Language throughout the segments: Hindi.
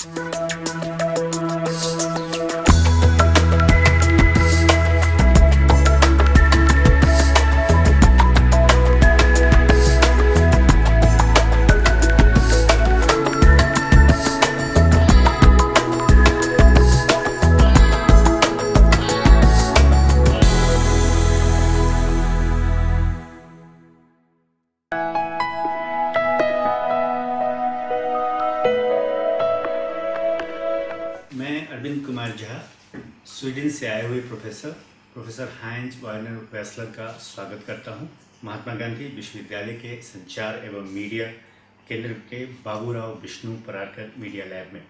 मैं अरविंद कुमार झा, स्वीडन से आए हुए प्रोफेसर हाइंज वर्नर वेस्लर का स्वागत करता हूं महात्मा गांधी विश्वविद्यालय के संचार एवं मीडिया केंद्र के बाबूराव विष्णु परारकर मीडिया लैब में।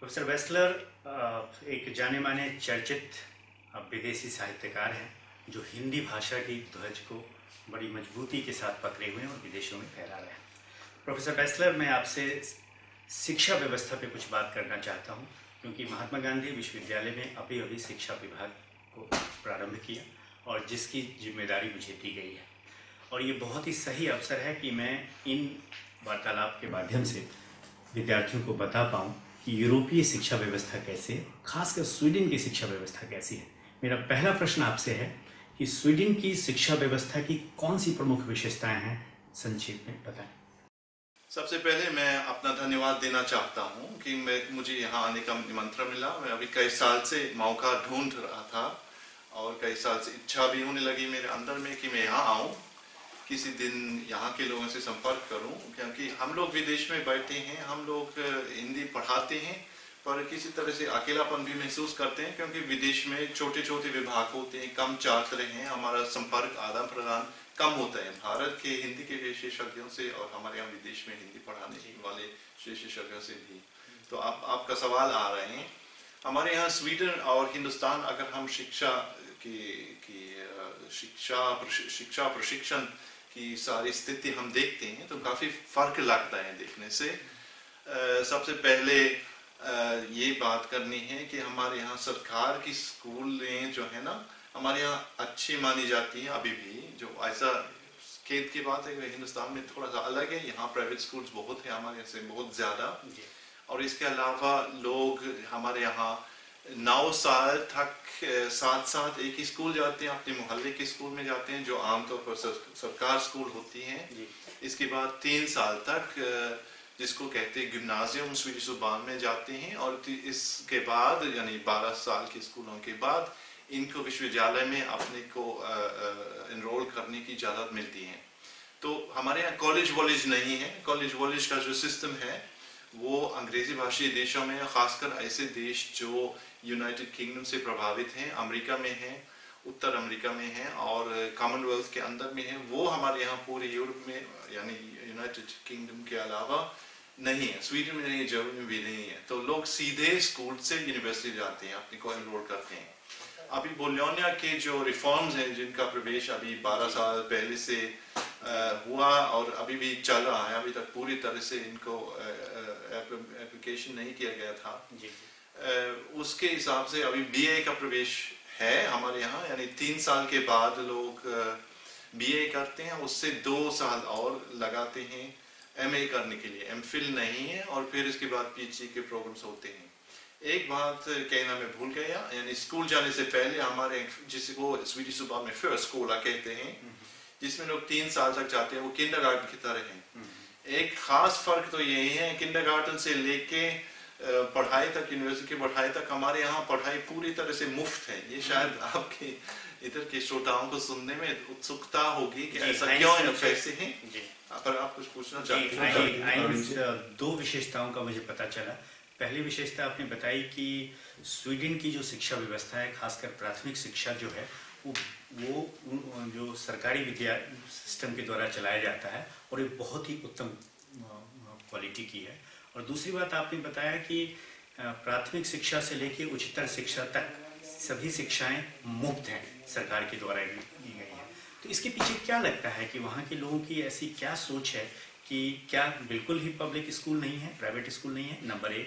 प्रोफेसर वेस्लर एक जाने माने चर्चित विदेशी साहित्यकार हैं जो हिंदी भाषा की ध्वज को बड़ी मजबूती के साथ पकड़े हुए हैं और विदेशों में फैला रहे हैं। प्रोफेसर वेस्लर, मैं आपसे शिक्षा व्यवस्था पे कुछ बात करना चाहता हूँ, क्योंकि महात्मा गांधी विश्वविद्यालय में अभी शिक्षा विभाग को प्रारंभ किया और जिसकी जिम्मेदारी मुझे दी गई है। और ये बहुत ही सही अवसर है कि मैं इन वार्तालाप के माध्यम से विद्यार्थियों को बता पाऊँ कि यूरोपीय शिक्षा व्यवस्था कैसे है, खासकर स्वीडन की शिक्षा व्यवस्था कैसी है। मेरा पहला प्रश्न आपसे है कि स्वीडन की शिक्षा व्यवस्था की कौन सी प्रमुख विशेषताएं हैं, संक्षेप में बताएं। सबसे पहले मैं अपना धन्यवाद देना चाहता हूं कि मुझे यहाँ आने का निमंत्रण मिला। मैं अभी कई साल से मौका ढूंढ रहा था और कई साल से इच्छा भी होने लगी मेरे अंदर में कि मैं यहाँ आऊँ, किसी दिन यहाँ के लोगों से संपर्क करूँ, क्योंकि हम लोग विदेश में बैठे हैं, हम लोग हिंदी पढ़ाते हैं पर किसी तरह से अकेलापन भी महसूस करते हैं, क्योंकि विदेश में छोटे छोटे विभाग होते हैं, कम छात्र हैं, हमारा संपर्क आदान प्रदान कम होता है भारत के हिंदी के विशेषज्ञों से और हमारे यहाँ विदेश में हिंदी पढ़ाने वाले विशेषज्ञों से भी। तो आपका सवाल आ रहे हैं, हमारे यहाँ स्वीडन और हिंदुस्तान, अगर हम शिक्षा प्रशिक्षण की सारी स्थिति हम देखते हैं तो काफ़ी फर्क लगता है देखने से। सबसे पहले ये बात करनी है कि हमारे यहाँ सरकार की स्कूलें जो है ना, हमारे यहाँ अच्छी मानी जाती हैं अभी भी। जो ऐसा खेद की बात है कि हिंदुस्तान में थोड़ा सा अलग है, यहाँ प्राइवेट स्कूल्स बहुत है हमारे यहाँ से बहुत ज़्यादा। और इसके अलावा लोग हमारे यहाँ 9 साल तक साथ साथ एक ही स्कूल जाते हैं, अपने मोहल्ले के स्कूल में जाते हैं जो आमतौर पर सरकार स्कूल होती हैं। इसके बाद 3 साल तक जिसको कहते हैं गिम्नाजियम स्वीडिश ज़ुबान में जाते हैं, और इसके बाद यानी 12 साल के स्कूलों के बाद इनको विश्वविद्यालय में अपने को एनरोल करने की इजाज़त मिलती है। तो हमारे यहाँ कॉलेज वॉलेज नहीं है। कॉलेज वॉलेज का जो सिस्टम है वो अंग्रेज़ी भाषी देशों में, ख़ासकर ऐसे देश जो यूनाइटेड किंगडम से प्रभावित हैं, अमेरिका में हैं, उत्तर अमेरिका में हैं और कॉमनवेल्थ के अंदर में हैं, वो हमारे यहाँ पूरे यूरोप में यानी यूनाइटेड किंगडम के अलावा नहीं है। स्वीडन में नहीं है, जर्मनी में भी नहीं है। तो लोग सीधे स्कूल से यूनिवर्सिटी जाते हैं, अपने को एनरोल करते हैं। अभी बोलोनिया के जो रिफॉर्म्स हैं जिनका प्रवेश अभी 12 साल पहले से हुआ और अभी भी चल रहा है, अभी तक पूरी तरह से इनको एप्लीकेशन नहीं किया गया था। उसके हिसाब से अभी बीए का प्रवेश है हमारे यहाँ, यानी 3 साल के बाद लोग बीए करते हैं, उससे 2 साल और लगाते हैं एमए करने के लिए। एमफिल नहीं है और फिर इसके बाद पीएचडी के प्रोग्राम्स होते हैं। एक बात कहना मैं भूल गया, यानी स्कूल जाने से पहले हमारे जिसको स्वीडिश ज़ुबान में फर्स्ट स्कूल कहते हैं, जिसमें लोग 3 साल तक जाते हैं, वो किंडरगार्टन की तरह है। एक खास फर्क तो यही है, किंडरगार्टन से लेके पढ़ाई तक, यूनिवर्सिटी की पढ़ाई तक हमारे यहाँ पढ़ाई पूरी तरह से मुफ्त है। ये शायद आपके इधर के श्रोताओं को सुनने में उत्सुकता होगी कि ऐसा क्यों है, कैसे हैं। पर आप कुछ पूछना चाहते हैं? 2 विशेषताओं का मुझे पता चला। पहली विशेषता आपने बताई कि स्वीडन की जो शिक्षा व्यवस्था है, खासकर प्राथमिक शिक्षा जो है वो जो सरकारी विद्या सिस्टम के द्वारा चलाया जाता है और ये बहुत ही उत्तम क्वालिटी की है। और दूसरी बात आपने बताया कि प्राथमिक शिक्षा से लेकर उच्चतर शिक्षा तक सभी शिक्षाएं मुफ्त हैं, सरकार के द्वारा दी गई हैं। तो इसके पीछे क्या लगता है कि वहाँ के लोगों की ऐसी क्या सोच है कि क्या बिल्कुल ही पब्लिक स्कूल नहीं है, प्राइवेट स्कूल नहीं है, नंबर 1,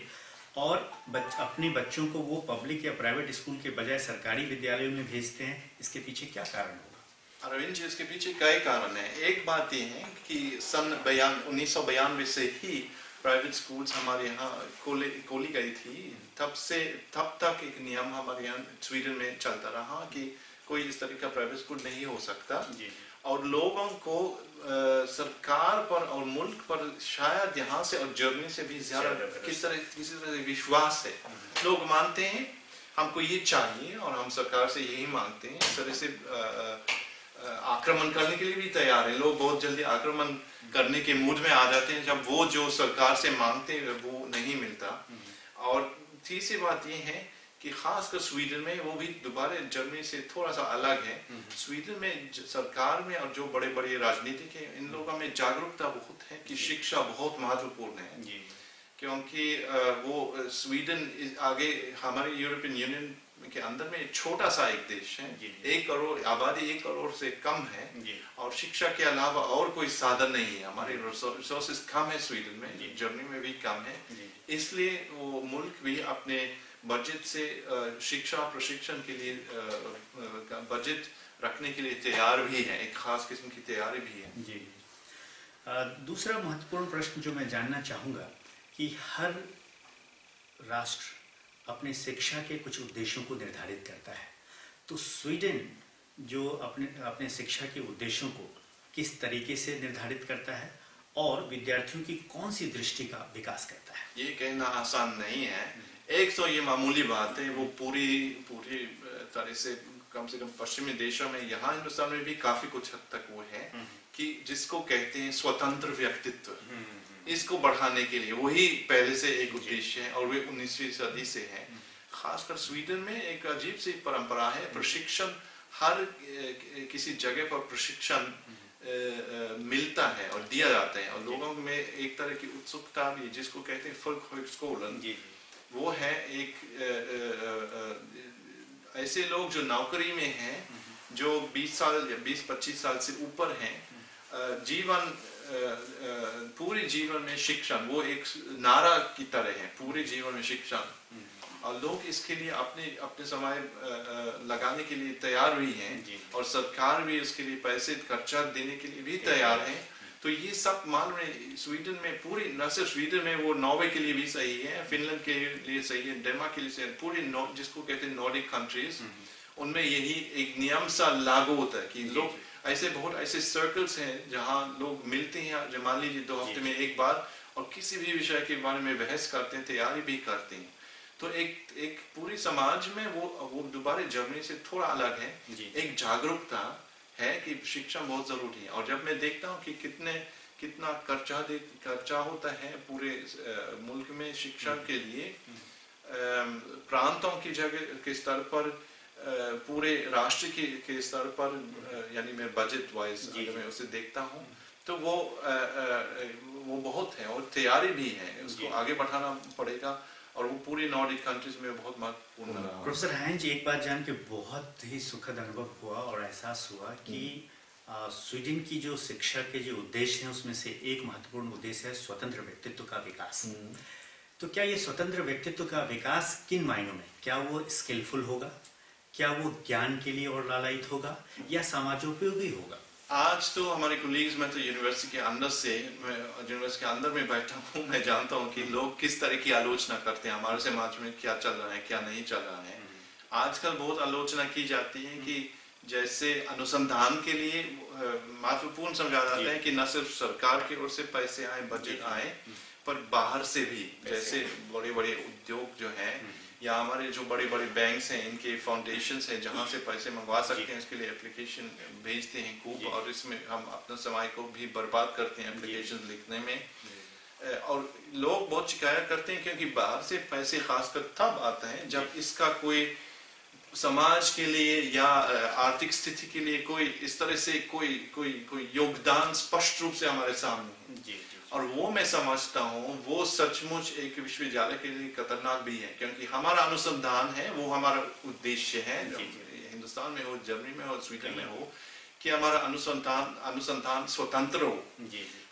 और अपने बच्चों को वो पब्लिक या प्राइवेट स्कूल के बजाय सरकारी विद्यालयों में भेजते हैं? इसके पीछे क्या कारण होगा? अरविंद जी, इसके पीछे कई कारण हैं। एक बात ये है कि सन 1992 से ही प्राइवेट स्कूल्स हमारे यहाँ खोली गई थी, तब तक एक नियम हमारे यहाँ स्वीडन में चलता रहा कि कोई इस तरह का प्राइवेट स्कूल नहीं हो सकता। और लोगों को सरकार पर और मुल्क पर शायद यहाँ से और जर्मनी से भी ज्यादा किसी तरह से विश्वास है। लोग मानते हैं हमको ये चाहिए और हम सरकार से यही मांगते हैं। इस तरह से आक्रमण करने के लिए भी तैयार है। लोग बहुत जल्दी आक्रमण करने के मूड में आ जाते हैं जब वो जो सरकार से मांगते हैं वो नहीं मिलता। और तीसरी बात ये है कि खासकर स्वीडन में, वो भी दोबारा जर्मनी से थोड़ा सा अलग है, स्वीडन में सरकार में और जो बड़े बड़े राजनीतिक है इन लोगों में जागरूकता बहुत है कि शिक्षा बहुत महत्वपूर्ण है। क्योंकि वो स्वीडन आगे हमारे यूरोपियन यूनियन के अंदर में छोटा सा एक देश है, 1 करोड़ आबादी 1 करोड़ से कम है और शिक्षा के अलावा और कोई साधन नहीं है। हमारे रिसोर्सेज कम है स्वीडन में, जर्मनी में भी कम है। इसलिए वो मुल्क भी अपने बजट से शिक्षा प्रशिक्षण के लिए बजट रखने के लिए तैयार भी है, एक खास किस्म की तैयारी भी है। जी। दूसरा महत्वपूर्ण प्रश्न जो मैं जानना चाहूँगा कि हर राष्ट्र अपने शिक्षा के कुछ उद्देश्यों को निर्धारित करता है, तो स्वीडन जो अपने शिक्षा के उद्देश्यों को किस तरीके से निर्धारित करता है और विद्यार्थियों की कौन सी दृष्टि का विकास करता है? ये कहना आसान नहीं है। एक तो ये मामूली बात है, वो पूरी तरह से कम पश्चिमी देशों में, यहाँ हिंदुस्तान में भी काफी कुछ हद तक वो है कि जिसको कहते हैं स्वतंत्र व्यक्तित्व, इसको बढ़ाने के लिए वही पहले से एक उद्देश्य है और वे 19वीं सदी से है। खासकर स्वीडन में एक अजीब सी परंपरा है, प्रशिक्षण हर किसी जगह पर प्रशिक्षण मिलता है और दिया जाता है और लोगों में एक तरह की उत्सुकता भी, जिसको कहते हैं folkhögskolan, वो है एक ऐसे लोग जो नौकरी में हैं, जो 20-25 साल से ऊपर हैं, पूरे जीवन में शिक्षण, वो एक नारा की तरह है, पूरे जीवन में शिक्षण। और लोग इसके लिए अपने समय लगाने के लिए तैयार भी हैं और सरकार भी इसके लिए पैसे खर्चा देने के लिए भी तैयार है। तो ये सब मान रहे स्वीडन में, पूरी न सिर्फ स्वीडन में, वो नॉर्वे के लिए भी सही है, फिनलैंड के लिए सही है, डेनमार्क के लिए सही है, पूरी जिसको कहते हैं नॉर्डिक कंट्रीज, उनमें यही एक नियम सा लागू होता है कि लोग ऐसे बहुत ऐसे सर्कल्स हैं जहाँ लोग मिलते हैं, जो मान लीजिए 2 हफ्ते में एक बार, और किसी भी विषय के बारे में बहस करते हैं, तैयारी भी करते हैं। तो एक पूरी समाज में वो दोबारा जर्मनी से थोड़ा अलग है, एक जागरूकता है कि शिक्षा बहुत जरूरी है। और जब मैं देखता हूँ कि कितना खर्चा होता है पूरे मुल्क में शिक्षा के लिए, प्रांतों की जगह के स्तर पर, पूरे राष्ट्र के स्तर पर, यानी मैं बजट वाइज अगर मैं उसे देखता हूँ तो वो बहुत है और तैयारी भी है, उसको आगे बढ़ाना पड़ेगा और वो पूरी नॉर्डिक कंट्रीज में बहुत महत्वपूर्ण रहा। प्रोफेसर हाइंज, एक बात जान के बहुत ही सुखद अनुभव हुआ और एहसास हुआ कि स्वीडन की जो शिक्षा के जो उद्देश्य हैं उसमें से एक महत्वपूर्ण उद्देश्य है स्वतंत्र व्यक्तित्व का विकास। तो क्या ये स्वतंत्र व्यक्तित्व का विकास किन मायनों में, क्या वो स्किलफुल होगा, क्या वो ज्ञान के लिए और लालायित होगा या समाजोपयोगी होगा? आज तो हमारे कोलीग्स में तो यूनिवर्सिटी के अंदर में बैठा हूँ, मैं जानता हूँ कि लोग किस तरह की आलोचना करते हैं, हमारे समाज में क्या चल रहा है क्या नहीं चल रहा है। आजकल बहुत आलोचना की जाती है कि जैसे अनुसंधान के लिए महत्वपूर्ण समझा जाता है कि न सिर्फ सरकार की ओर से पैसे आए, बजट आए, पर बाहर से भी, जैसे बड़े बड़े उद्योग जो हैं या हमारे जो बड़े बड़े बैंक्स हैं, इनके फाउंडेशंस हैं जहाँ से पैसे मंगवा सकते हैं, इसके लिए एप्लीकेशन भेजते हैं खूब, और इसमें हम अपना समय को भी बर्बाद करते हैं एप्लीकेशन लिखने में। और लोग बहुत शिकायत करते हैं क्योंकि बाहर से पैसे खासकर तब आता है जब इसका कोई समाज के लिए या आर्थिक स्थिति के लिए कोई इस तरह से कोई योगदान स्पष्ट रूप से हमारे सामने है। और वो मैं समझता हूँ वो सचमुच एक विश्वविद्यालय के लिए खतरनाक भी है, क्योंकि हमारा अनुसंधान है, वो हमारा उद्देश्य है, हिंदुस्तान में हो, जर्मनी में हो, स्वीडन में हो, कि हमारा अनुसंधान स्वतंत्र हो।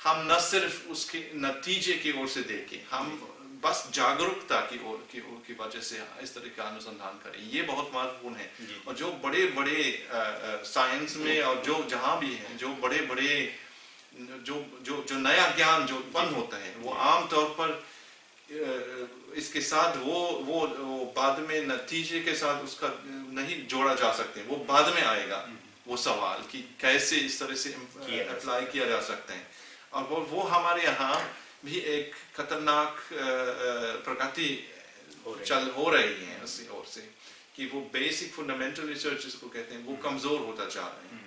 हम न सिर्फ उसके नतीजे की ओर से देखें, हम बस जागरूकता की वजह से इस तरह का अनुसंधान करें, ये बहुत महत्वपूर्ण है। और जो बड़े बड़े साइंस में और जो जहाँ भी है, जो बड़े बड़े जो जो जो नया ज्ञान जो उत्पन्न होता है वो आमतौर पर इसके साथ वो बाद में नतीजे के साथ उसका नहीं जोड़ा जा सकते, वो बाद में आएगा वो सवाल कि कैसे इस तरह से अप्लाई किया जा सकता है। और वो हमारे यहाँ भी एक खतरनाक प्रगति हो रही है उसी ओर से कि वो बेसिक फंडामेंटल रिसर्च जिसको कहते हैं वो कमजोर होता जा रहे हैं।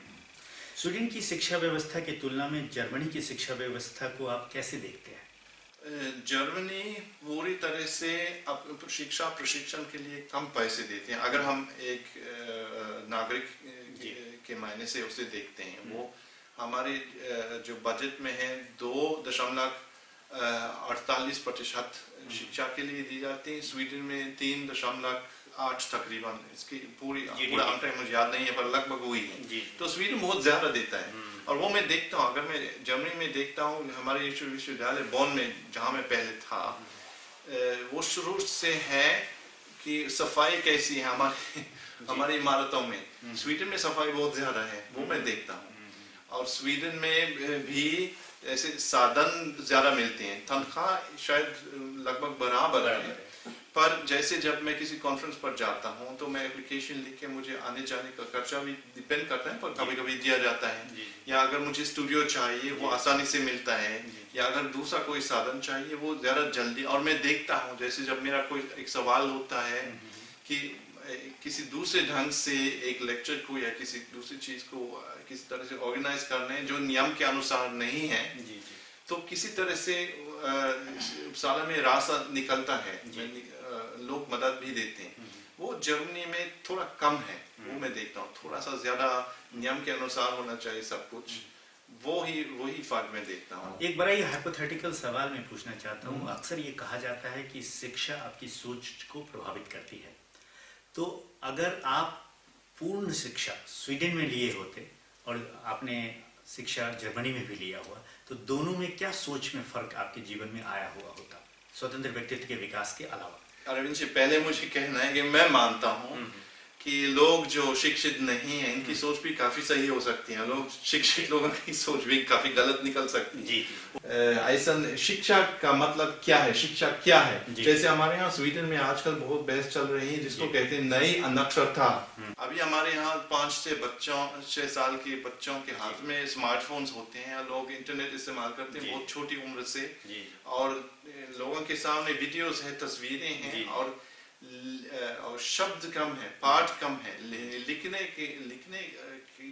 स्वीडन की शिक्षा व्यवस्था की तुलना में जर्मनी की शिक्षा व्यवस्था को आप कैसे देखते हैं? जर्मनी पूरी तरह से शिक्षा प्रशिक्षण के लिए कम पैसे देते हैं। अगर हम एक नागरिक के मायने से उसे देखते हैं, वो हमारे जो बजट में है 2.48% शिक्षा के लिए दी जाती है। स्वीडन में 3.8 तकरीबन, इसकी पूरा आंकड़ा मुझे याद नहीं है पर लगभग वही है। तो स्वीडन बहुत ज्यादा देता है। और वो मैं देखता हूँ, अगर मैं जर्मनी में देखता हूँ, हमारे विश्वविद्यालय बॉन में जहाँ मैं पहले था, वो शुरू से है कि सफाई कैसी है हमारी इमारतों में। स्वीडन में सफाई बहुत ज्यादा है, वो मैं देखता हूँ। और स्वीडन में भी ऐसे साधन ज्यादा मिलते हैं, तनख्वाह शायद लगभग बराबर है, पर जैसे जब मैं किसी कॉन्फ्रेंस पर जाता हूँ तो मैं एप्लीकेशन लिख के मुझे आने जाने का खर्चा भी डिपेंड करता है, पर कभी कभी दिया जाता है। या अगर मुझे स्टूडियो चाहिए वो आसानी से मिलता है, या अगर दूसरा कोई साधन चाहिए वो ज्यादा जल्दी। और मैं देखता हूँ जैसे जब मेरा कोई एक सवाल होता है कि किसी दूसरे ढंग से एक लेक्चर को या किसी दूसरी चीज को किसी तरह से ऑर्गेनाइज करने जो नियम के अनुसार नहीं है, तो किसी तरह से साल में रास्ता निकलता है, लोग मदद भी देते हैं। वो जर्मनी में थोड़ा कम है, वो मैं देखता हूँ। थोड़ा सा ज्यादा नियम के अनुसार होना चाहिए सब कुछ, वही फर्क मैं देखता हूँ। एक बड़ा ही हाइपोथेटिकल सवाल मैं पूछना चाहता हूँ। अक्सर ये कहा जाता है कि शिक्षा आपकी सोच को प्रभावित करती है, तो अगर आप पूर्ण शिक्षा स्वीडन में लिए होते और आपने शिक्षा जर्मनी में भी लिया हुआ, तो दोनों में क्या सोच में फर्क आपके जीवन में आया हुआ होता, स्वतंत्र व्यक्तित्व के विकास के अलावा? अरविंद जी, पहले मुझे कहना है कि मैं मानता हूँ कि लोग जो शिक्षित नहीं हैं इनकी सोच भी काफी सही हो सकती है, लोग शिक्षित लोगों की सोच भी काफी गलत निकल सकती है। ऐसा शिक्षा का मतलब क्या है, शिक्षा क्या है? जैसे हमारे यहाँ स्वीडन में आजकल बहुत बहस चल रही है जिसको कहते हैं नई अनक्षरता। अभी हमारे यहाँ 5 साल के बच्चों के हाथ में स्मार्टफोन्स होते हैं, लोग इंटरनेट इस्तेमाल करते हैं बहुत छोटी उम्र से, और लोगों के सामने वीडियोस है, तस्वीरें हैं, और शब्द कम है, पाठ कम है, लिखने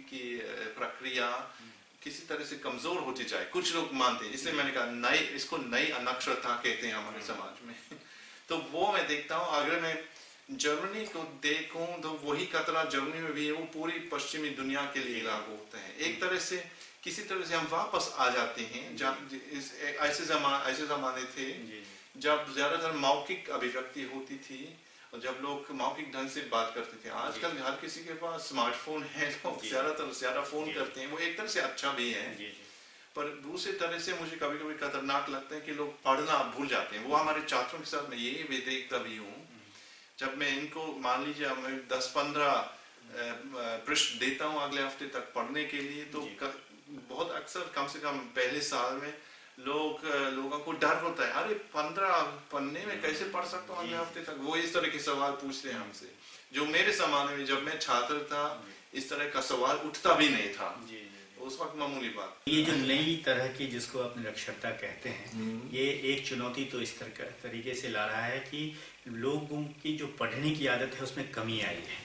की प्रक्रिया किसी तरह से कमजोर होती जाए, कुछ लोग मानते हैं। इसलिए मैंने कहा इसको नई अनक्षरता कहते हैं हमारे समाज में। तो वो मैं देखता हूँ। अगर मैं जर्मनी को देखूं तो वही खतरा जर्मनी में भी है, वो पूरी पश्चिमी दुनिया के लिए लागू होता है। एक तरह से किसी तरह से हम वापस आ जाते हैं ऐसे जमाने थे जब ज्यादातर मौखिक अभिव्यक्ति होती थी और जब लोग मौखिक ढंग से बात करते थे। आजकल हर किसी के पास स्मार्टफोन है, लोग ज्यादा फोन करते हैं। वो एक तरह से अच्छा भी है, पर दूसरी तरह से मुझे कभी कभी खतरनाक लगता है कि लोग पढ़ना भूल जाते हैं। वो हमारे छात्रों के साथ मैं ये भी देखता भी हूँ, जब मैं इनको मान लीजिए मैं 10-15 पृष्ठ देता हूँ अगले हफ्ते तक पढ़ने के लिए, तो बहुत अक्सर कम से कम पहले साल में लोगों को डर होता है, अरे 15 पन्ने में कैसे पढ़ सकता हूँ अगले हफ्ते तक। वो इस तरह के सवाल पूछते हैं हमसे, जो मेरे जमाने में जब मैं छात्र था इस तरह का सवाल उठता भी नहीं था। उस वक्त मामूली बात। ये जो नई तरह की जिसको आप निरक्षरता कहते हैं, ये एक चुनौती तो इस तरीके से ला रहा है कि लोगों की जो पढ़ने की आदत है उसमें कमी आई है,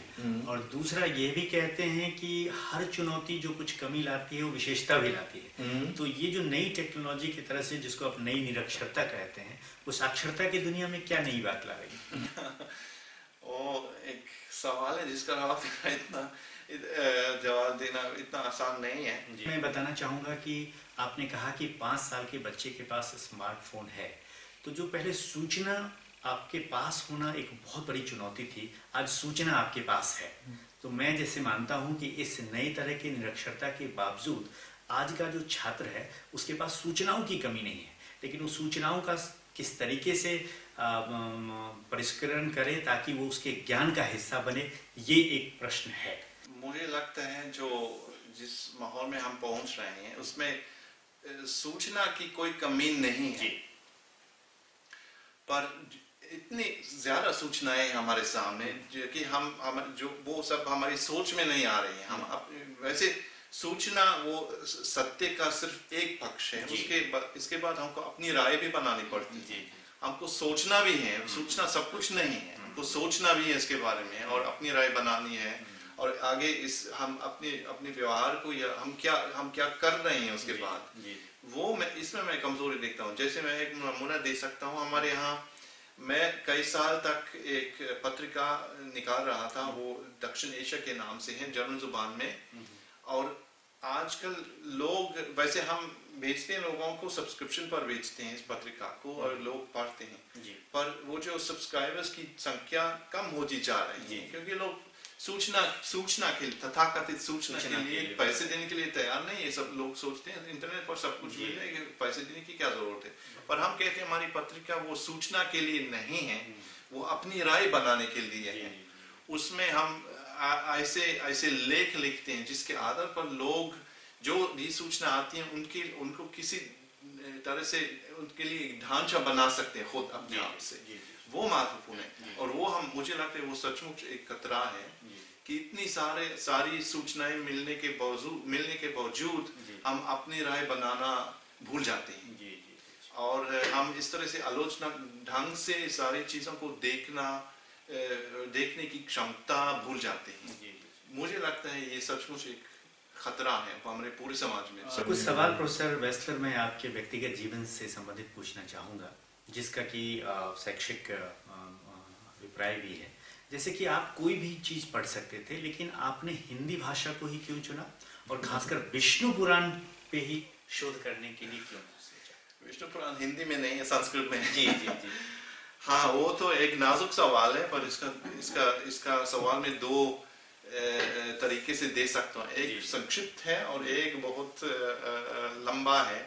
और दूसरा ये भी कहते हैं कि हर चुनौती जो कुछ कमी लाती है वो विशेषता भी लाती है। तो ये जो नई टेक्नोलॉजी की तरह से जिसको आप नई निरक्षरता कहते हैं, वो साक्षरता की दुनिया में क्या नई बात ला रही है? वो एक सवाल है जिसका जवाब देना इतना आसान नहीं है। मैं बताना चाहूँगा कि आपने कहा कि 5 साल के बच्चे के पास स्मार्टफोन है, तो जो पहले सूचना आपके पास होना एक बहुत बड़ी चुनौती थी, आज सूचना आपके पास है। तो मैं जैसे मानता हूँ कि इस नई तरह की निरक्षरता के बावजूद आज का जो छात्र है उसके पास सूचनाओं की कमी नहीं है, लेकिन वो सूचनाओं का किस तरीके से परिष्करण करे ताकि वो उसके ज्ञान का हिस्सा बने, ये एक प्रश्न है। मुझे लगता है जो जिस माहौल में हम पहुंच रहे हैं उसमें सूचना की कोई कमी नहीं है, पर इतनी ज्यादा सूचनाएं हमारे सामने जो कि हम जो वो सब हमारी सोच में नहीं आ रही हैं। वैसे सूचना वो सत्य का सिर्फ एक पक्ष है, इसके बाद हमको अपनी राय भी बनानी पड़ती है, हमको सोचना भी है। सूचना सब कुछ नहीं है, हमको सोचना भी है इसके बारे में और अपनी राय बनानी है, और आगे हम अपने व्यवहार को या हम क्या कर रहे हैं उसके बाद वो इसमें मैं कमजोरी देखता हूँ। जैसे मैं एक नमूना दे सकता हूँ, हमारे यहाँ मैं कई साल तक एक पत्रिका निकाल रहा था, वो दक्षिण एशिया के नाम से है, जर्मन जुबान में। और आजकल लोग वैसे हम बेचते हैं, लोगों को सब्सक्रिप्शन पर बेचते हैं इस पत्रिका को और लोग पढ़ते हैं, पर वो जो सब्सक्राइबर्स की संख्या कम होती जा रही है, क्योंकि लोग सूचना के लिए, तथाकथित सूचना के लिए पैसे देने के लिए तैयार नहीं है। सब लोग सोचते हैं इंटरनेट पर सब कुछ मिल जाएगा, पैसे देने की क्या जरूरत है। पर हम कहते हैं हमारी पत्रिका वो सूचना के लिए नहीं है, वो अपनी राय बनाने के लिए है। उसमें हम ऐसे लेख लिखते हैं जिसके आधार पर लोग जो भी सूचना आती है उनको किसी तरह से उनके लिए ढांचा बना सकते हैं खुद अपने आप से। वो महत्वपूर्ण है, और वो मुझे लगता है वो सचमुच एक खतरा है कि इतनी सारी सूचनाएं मिलने के बावजूद हम अपनी राय बनाना भूल जाते हैं, और हम इस तरह से आलोचना ढंग से सारी चीजों को देखने की क्षमता भूल जाते हैं। मुझे लगता है ये सचमुच एक खतरा है हमारे पूरे समाज में। कुछ सवाल प्रोफेसर वेस्लर मैं आपके व्यक्तिगत जीवन से संबंधित पूछना चाहूँगा, जिसका कि शैक्षिक अभिप्राय भी है। जैसे कि आप कोई भी चीज़ पढ़ सकते थे, लेकिन आपने हिंदी भाषा को ही क्यों चुना, और खासकर विष्णु पुराण पे ही शोध करने के लिए क्यों सोचा? विष्णु पुराण हिंदी में नहीं है, संस्कृत में है। जी। हाँ, वो तो एक नाजुक सवाल है, पर इसका सवाल में दो तरीके से दे सकता हूँ। एक संक्षिप्त है और एक बहुत लंबा है।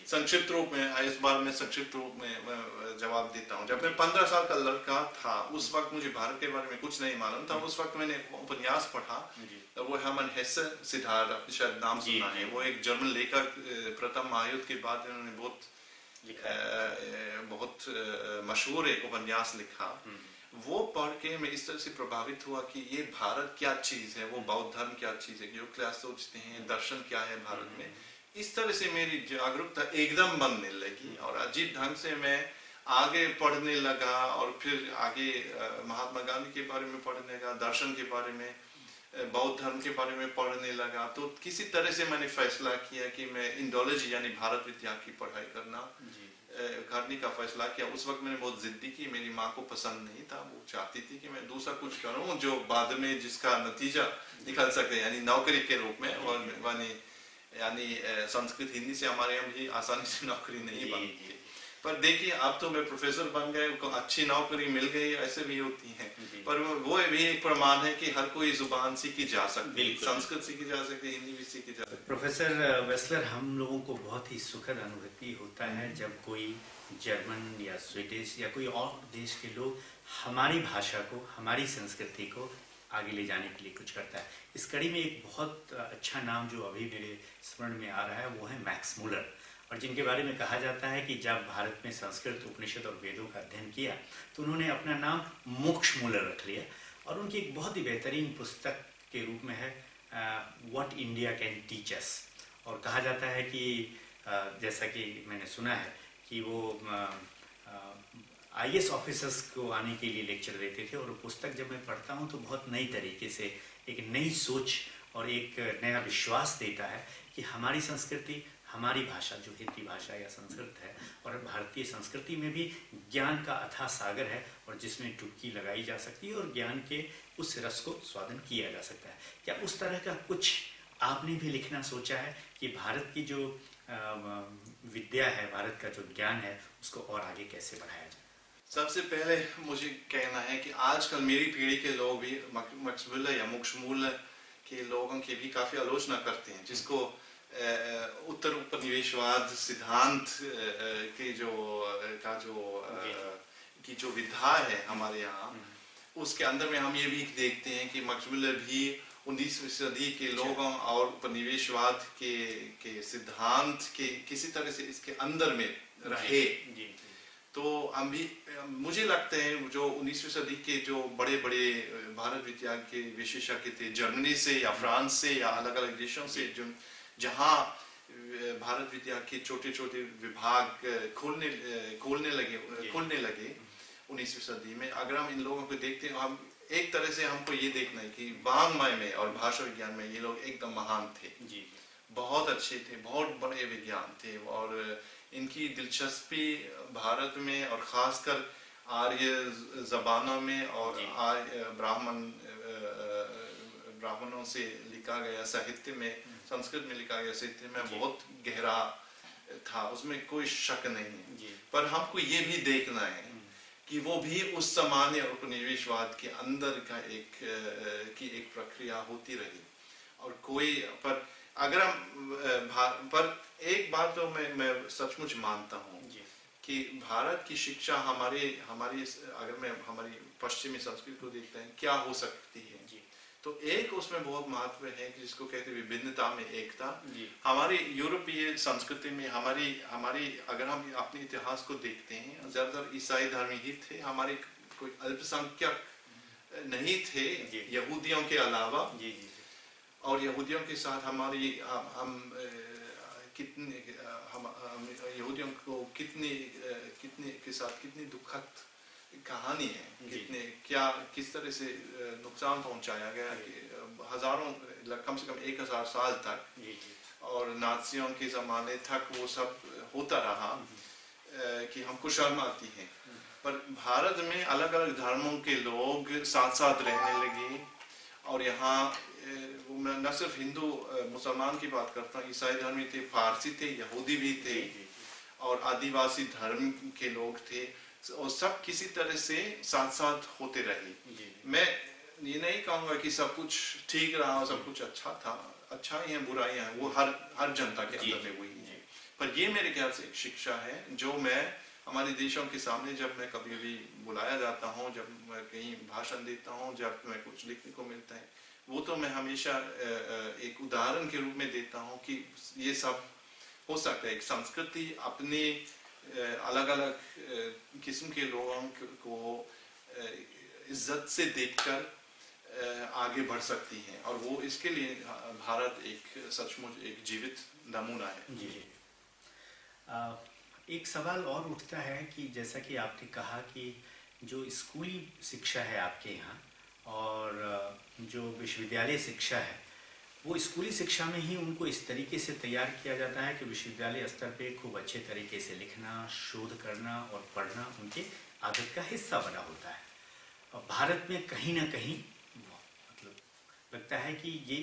संक्षिप्त रूप में इस बार मैं संक्षिप्त रूप में जवाब देता हूँ। जब मैं 15 साल का लड़का था, उस वक्त मुझे भारत के बारे में कुछ नहीं मालूम था। उस वक्त मैंने उपन्यास पढ़ा, वो हर्मन हेसे, सिद्धार्थ, आपने शायद नाम सुना है। वो एक जर्मन लेखक, प्रथम महायुद्ध के बाद उन्होंने बहुत मशहूर एक उपन्यास लिखा। वो पढ़ के मैं इस तरह से प्रभावित हुआ कि ये भारत क्या चीज है, वो बौद्ध धर्म क्या चीज है, जो क्या सोचते हैं, दर्शन क्या है भारत में। इस तरह से मेरी जागरूकता एकदम बनने लगी, और अजीब ढंग से मैं आगे पढ़ने लगा, और फिर आगे महात्मा गांधी के बारे में पढ़ने लगा, दर्शन के बारे में, बौद्ध धर्म के बारे में पढ़ने लगा। तो किसी तरह से मैंने फैसला किया कि मैं इंडोलॉजी यानी भारत विद्या की पढ़ाई करने का फैसला किया। उस वक्त मैंने बहुत जिद्दी की, मेरी माँ को पसंद नहीं था, वो चाहती थी कि मैं दूसरा कुछ करूं जो बाद में जिसका नतीजा निकल सके, यानी नौकरी के रूप में। और यानी संस्कृत हिंदी से हमारे यहाँ भी आसानी से नौकरी नहीं बनती। पर देखिए, अब तो मैं प्रोफेसर बन गए, अच्छी नौकरी मिल गई, ऐसे भी होती है। पर वो भी एक प्रमाण है कि हर कोई जुबान सीखी जा सकती है, संस्कृत सीखी जा सकती है, हिंदी भी सीखी जा सकती है। प्रोफेसर वेस्लर, हम लोगों को बहुत ही सुखद अनुभूति होता है जब कोई जर्मन या स्वीडिश या कोई और देश के लोग हमारी भाषा को, हमारी संस्कृति को आगे ले जाने के लिए कुछ करता है। इस कड़ी में एक बहुत अच्छा नाम जो अभी मेरे स्मरण में आ रहा है वो है मैक्स मुलर, और जिनके बारे में कहा जाता है कि जब भारत में संस्कृत, उपनिषद और वेदों का अध्ययन किया तो उन्होंने अपना नाम मोक्ष मुलर रख लिया। और उनकी एक बहुत ही बेहतरीन पुस्तक के रूप में है what India can teach us. और कहा जाता है कि जैसा कि मैंने सुना है कि वो IAS ऑफिसर्स को आने के लिए लेक्चर देते थे, और पुस्तक जब मैं पढ़ता हूँ तो बहुत नई तरीके से एक नई सोच और एक नया विश्वास देता है कि हमारी संस्कृति, हमारी भाषा जो हिंदी भाषा या संस्कृत है, और भारतीय संस्कृति में भी ज्ञान का अथाह सागर है, और जिसमें डुबकी लगाई जा सकती है और ज्ञान के उस रस को स्वादन किया जा सकता है। क्या उस तरह का कुछ आपने भी लिखना सोचा है कि भारत की जो विद्या है, भारत का जो ज्ञान है, उसको और आगे कैसे बढ़ाया जाए? सबसे पहले मुझे कहना है कि आजकल मेरी पीढ़ी के लोग भी मैक्स मुलर या मोक्ष मुलर के लोगों की भी काफ़ी आलोचना करते हैं, जिसको उत्तर उपनिवेशवाद सिद्धांत की जो विधा है हमारे यहाँ, उसके अंदर में हम ये भी देखते हैं कि मैक्स मुलर भी 19वीं सदी के लोगों और उपनिवेशवाद के सिद्धांत के किसी तरह से इसके अंदर में रहे। जी। तो अभी मुझे लगता है जो 19वीं सदी के जो बड़े बड़े भारत विज्ञान के विशेषज्ञ थे, जर्मनी से या फ्रांस से या अलग अलग देशों से, जो जहाँ भारत विद्या के छोटे छोटे विभाग खुलने लगे 19वीं सदी में, अगर हम इन लोगों को देखते हैं, हम एक तरह से हमको ये देखना है कि वाङ्मय में और भाषा विज्ञान में ये लोग एकदम महान थे। जी। बहुत अच्छे थे, बहुत बड़े विज्ञान थे, और इनकी दिलचस्पी भारत में और खासकर आर्य जबानों में और ब्राह्मणों से लिखा गया साहित्य में, संस्कृत में लिखा गया साहित्य में बहुत गहरा था, उसमें कोई शक नहीं है। पर हमको ये भी देखना है कि वो भी उस सामान्य उपनिवेशवाद के अंदर का एक प्रक्रिया होती रही, और कोई पर अगर हम पर एक बात तो मैं सचमुच मानता हूँ कि भारत की शिक्षा हमारी अगर मैं हमारी पश्चिमी संस्कृति को देखते हैं क्या हो सकती है, तो एक उसमें बहुत महत्व है कि जिसको कहते हैं विभिन्नता में एकता। हमारी यूरोपीय संस्कृति में हमारी अगर हम अपने इतिहास को देखते हैं, ज्यादातर ईसाई धर्म ही थे, हमारे कोई अल्पसंख्यक नहीं थे यहूदियों के अलावा। और यहूदियों के साथ यहूदियों को कितनी दुखद कहानी है, किस तरह से नुकसान पहुंचाया गया हजारों, कम से कम 1000 साल तक, और नाजियों के ज़माने तक वो सब होता रहा कि हमको शर्म आती है। पर भारत में अलग अलग धर्मों के लोग साथ साथ रहने लगे, और यहाँ मैं न सिर्फ हिंदू मुसलमान की बात करता हूँ, ईसाई धर्मी थे, फारसी थे, यहूदी भी थे, और आदिवासी धर्म के लोग थे, और सब किसी तरह से साथ साथ होते रहे। मैं ये नहीं कहूँगा कि सब कुछ ठीक रहा, सब कुछ अच्छा था, अच्छाइयाँ बुराइयाँ वो हर जनता के अंदर में हुई है। पर ये मेरे ख्याल से एक शिक्षा है जो मैं हमारे देशों के सामने, जब मैं कभी भी बुलाया जाता हूँ, जब मैं कहीं भाषण देता हूँ, जब मैं कुछ लिखने को मिलता है, वो तो मैं हमेशा एक उदाहरण के रूप में देता हूँ कि ये सब हो सकता है। एक संस्कृति अपने अलग अलग किस्म के लोगों को इज्जत से देखकर आगे बढ़ सकती हैं, और वो इसके लिए भारत एक सचमुच एक जीवित नमूना है। एक सवाल और उठता है कि जैसा कि आपने कहा कि जो स्कूली शिक्षा है आपके यहाँ और जो विश्वविद्यालय शिक्षा है, वो स्कूली शिक्षा में ही उनको इस तरीके से तैयार किया जाता है कि विश्वविद्यालय स्तर पे खूब अच्छे तरीके से लिखना, शोध करना और पढ़ना उनके आदत का हिस्सा बना होता है। और भारत में कहीं ना कहीं मतलब लगता है कि ये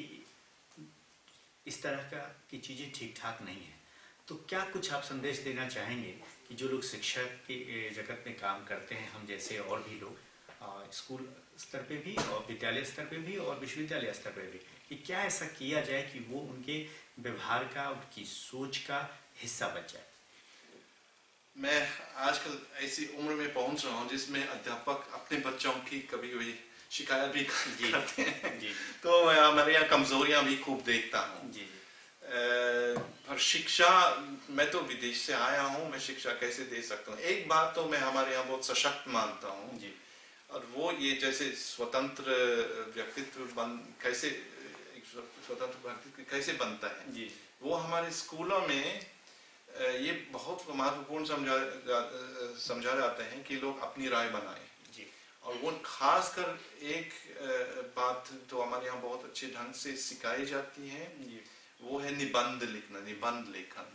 इस तरह की चीज़ें ठीक ठाक नहीं है। तो क्या कुछ आप संदेश देना चाहेंगे कि जो लोग शिक्षा के जगत में काम करते हैं, हम जैसे और भी लोग स्कूल स्तर पे भी और विद्यालय स्तर पे भी और विश्वविद्यालय स्तर पे भी, कि क्या ऐसा किया जाए कि वो उनके व्यवहार का, उनकी सोच का हिस्सा बन जाए? मैं आजकल ऐसी उम्र में पहुंच रहा हूं जिसमें अध्यापक अपने बच्चों की कभी कभी शिकायत भी करते हैं, तो मैं हमारे यहाँ कमजोरियां भी खूब देखता हूँ। पर शिक्षा, मैं तो विदेश से आया हूँ, मैं शिक्षा कैसे दे सकता हूँ? एक बात तो मैं हमारे यहाँ बहुत सशक्त मानता हूँ, और वो ये जैसे स्वतंत्र व्यक्तित्व कैसे बनता है, वो हमारे स्कूलों में ये बहुत महत्वपूर्ण समझा जाता है कि लोग अपनी राय बनाएं। और वो खासकर एक बात तो हमारे यहाँ बहुत अच्छे ढंग से सिखाई जाती है, वो है निबंध लिखना, निबंध लेखन।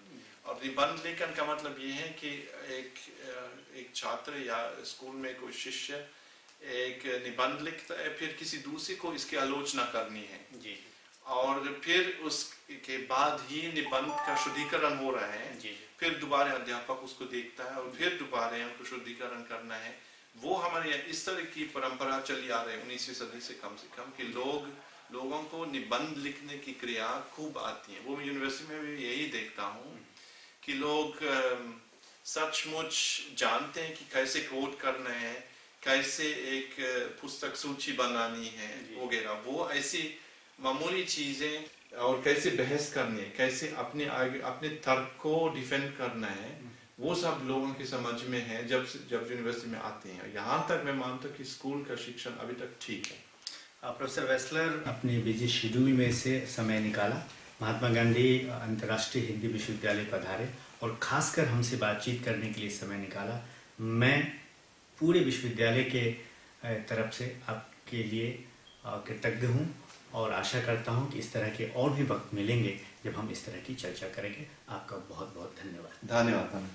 और निबंध लेखन का मतलब ये है कि एक छात्र या स्कूल में कोई शिष्य एक निबंध लिखता है, फिर किसी दूसरे को इसकी आलोचना करनी है, और फिर उसके बाद ही निबंध का शुद्धिकरण हो रहा है, फिर दोबारा अध्यापक उसको देखता है और फिर दोबारा उनको शुद्धिकरण करना है। वो हमारे यहाँ इस तरह की परंपरा चली आ रही है 19वीं सदी से कम कि लोगों को निबंध लिखने की क्रिया खूब आती है। वो मैं यूनिवर्सिटी में भी यही देखता हूँ कि लोग सचमुच जानते हैं कि कैसे कोड करना है, कैसे एक पुस्तक सूची बनानी है वगैरह। वो ऐसी मामूली चीजें और कैसे बहस करनी है, कैसे अपने आगे अपने तर्क को डिफेंड करना है, वो सब लोगों की समझ में है जब यूनिवर्सिटी में आते हैं। यहाँ तक मैं मानता हूँ कि स्कूल का शिक्षण अभी तक ठीक है। प्रोफेसर वेस्लर अपने बिजी शेड्यूल में से समय निकाला, महात्मा गांधी अंतर्राष्ट्रीय हिंदी विश्वविद्यालय पधारे और खासकर हमसे बातचीत करने के लिए समय निकाला। मैं पूरे विश्वविद्यालय के तरफ से आपके लिए कृतज्ञ हूँ और आशा करता हूँ कि इस तरह के और भी वक्त मिलेंगे जब हम इस तरह की चर्चा करेंगे। आपका बहुत बहुत धन्यवाद। धन्यवाद।